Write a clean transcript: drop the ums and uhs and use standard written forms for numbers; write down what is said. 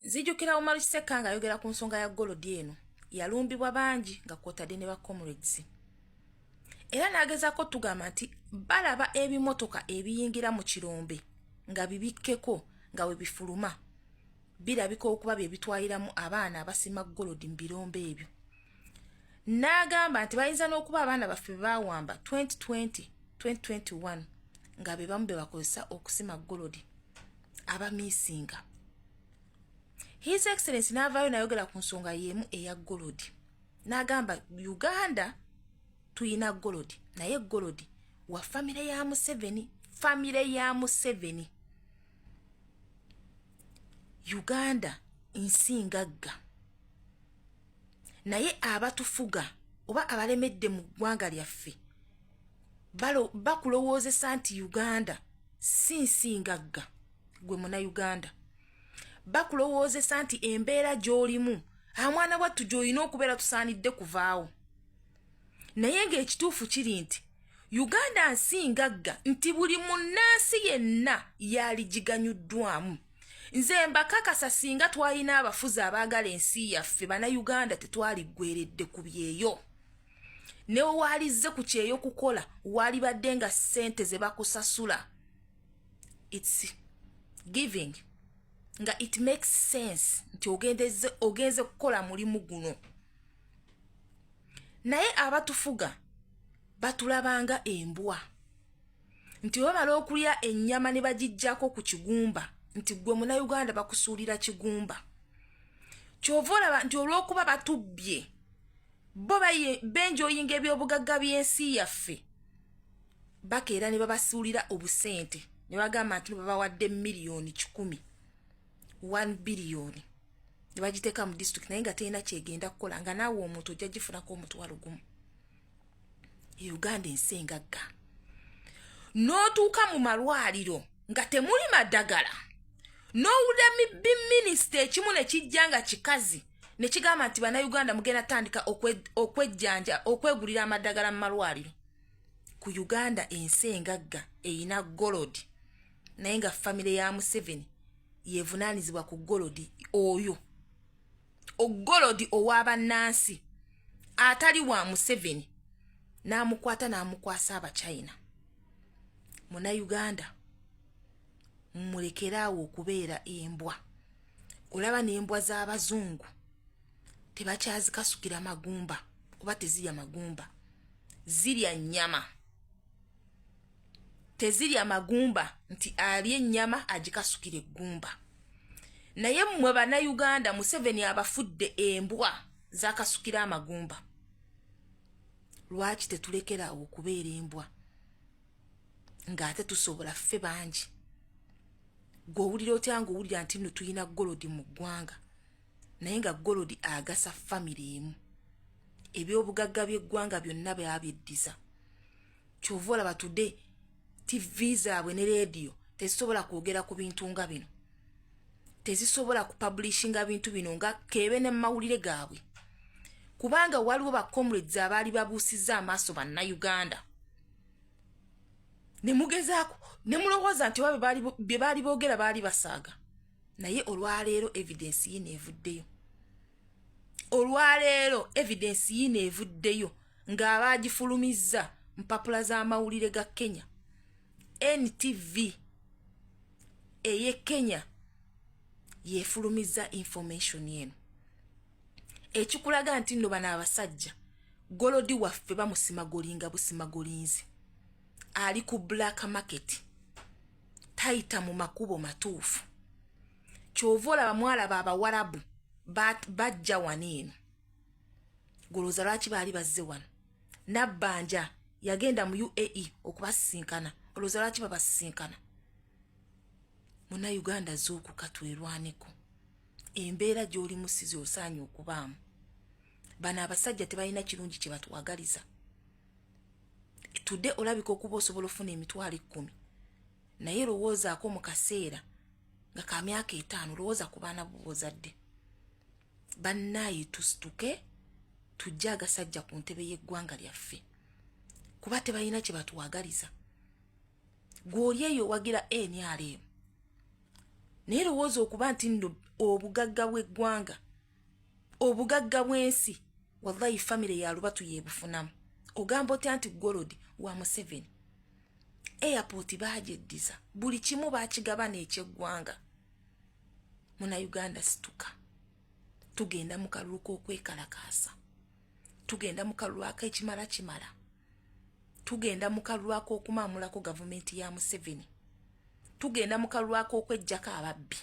Zijukira Omar Kiseka nga ayogera ku nsonga ya Golodi eno. Yalumbibwa bangi nga kwotadde ne ba comrades. Era n'agezaako tugamba nti balaba ebimotoka ebiyingira mu kirombe nga bibikkeko nga we bifuluma. Birabika okuba bye bitwaliramu abaana abasima Golodi mu birombe ebyo. N'agamba nti bayinza n'okuba abaana baffe baawamba 2020, 2021 nga be bamu be bakozesa okusima Golodi abamiisinga. His Excellency n'avaayo n'ayogera ku nsonga y'emu eya Golodi. N'agamba Uganda tuyina Golodi, naye Golodi wa famire ya Museveni. Uganda nsi ngagga. Naye abatufuga oba abalemedde mu ggwanga lyaffe bakulowoozesa nti Uganda si nsi ngagga gwe muna Uganda. Bakulowoozesa nti embeera gy'olimu amwana wattu gy'olina okubeera tusaanidde kuvaawo. Naye ng'ekituufu kiri nti Uganda nsi ngagga nti buli munnansi yenna yaligiganyuddwamu. Nze mbakakasa singa twalina abafuzi abaagala ensi yaffe Bannayuganda tetwaliggweredde ku byeyo. Ne walize ku kyeyo kukola walibadde nga ssente ze bakusasula. It's giving. Nga it makes sense nti ogenze kukola mulimu guno. Naye abatufuga batulabanga embwa. Nti bamala okulya ennyama ne bagijjako ku kigumba nti gwe Munnayuganda bakusuulira kigumba. Kyova olaba nti olw'okuba batubbye bo benjoyinga ebyobugagga by'ensi yaffe bakeera ne babasuulira obusente ne bagamba nti babawadde miliyoni 10, 1 biliyoni ne bagiteeka mu district naye nga terina kyegenda kukola nga naawe omuntu ojja gifunako omutwalo gumu. Uganda ensi engagga. N'otuuka mu malwaliro nga temuli maddagala. N'owulira minisita ekimu ne kijja nga kikazi ne kigamba nti Bannayuganda mugenda tandika okwegulira amaddagala mu malwaliro. Ku Uganda ensi engagga eyina Golodi naye nga famire ya Museveni yevunaanizibwa ku Golodi oyo. Ogolodi ow'abannansi atali wa Museveni n'amukwata n'amukwasa Abachina. Munnayuganda mulekeraawo okubeera embwa. Olaba n'embwa z'abazungu tebakyazikasukira magumba kuba tezirya magumba. Zirya nnyama. Tezirya magumba nti alya ennyama agikasukira eggumba. Naye mmwe Bannayuganda Museveni abafudde embwa zakasukira amagumba. Lwaki tetulekerawo okubeera embwa ng'ate tusobola ffe bangi? Gw'owulira otya ng'owulira nti nno tuyina Golodi mu ggwanga naye nga Golodi agasa famire emu. Ebyobugagga by'eggwanga byonna byabiddiza. Kyova olaba tudde TV zaabwe ne leediyo tezisobola kwogera ku bintu nga bino. Tezisobola kupublishinga bintu bino nga keebe ne mawulire gaabwe. Kubanga waliwo ba comrades abaali babuusizza amaaso Bannayuganda. Ne mugezaako ne mulowooza nti bye baali boogera baali basaaga. Naye olwaleero evidence yino evuddeyo. Olwaleero evidence yino evuddeyo ng'abaagifulumizza mpapula z'amawulire ga Kenya. NTV eye Kenya yefulumizza information yeno. Ekikulaga nti nno bano abasajja Golodi waffe bamusimagolinga busimagolinzi. Ali ku black market. Tayita mu makubo matuufu. Kyova olaba mwalaba Abawarabu bajja waneeno. Golooza lwaki baali bazze wano. Nabbanja yagenda mu UAE okubasisinkana. Olowooza lwaki babasisinkana. Munnayuganda z'okuka twerwaneko. Embeera gy'olimu si z'osaanye okubaamu. Bano abasajja tebalina kirungi kye batuwagaliza. Tudde olabika okuba osobola ofuna emitwalo 10. Naye lowoozaako mu kaseera nga ka myaka 5 lowooza ku baana b'obuzadde. Bannaaye tusituke tujja agasajja ku ntebe y'eggwanga lyaffe. Kuba tebalina kye batuwagaliza. Gw'oli eyo wagira NRM. Naye lowooza okuba nti nno obugagga bw'eggwanga obugagga bw'ensi wallahi family ya Lubatu yebufunamu ogamba otya nti Golodi wa Museveni airport bajeddiza buli kimu bakigaba n'ekyeggwanga muna Uganda situka tugenda mu kalulu k'okwekalakaasa tugenda mu kalulu ak'ekimala kimala tugenda mu kalulu ak'okumamulako gavumenti ya Museveni tugenda mu kalulu ak'okweggyako ababbi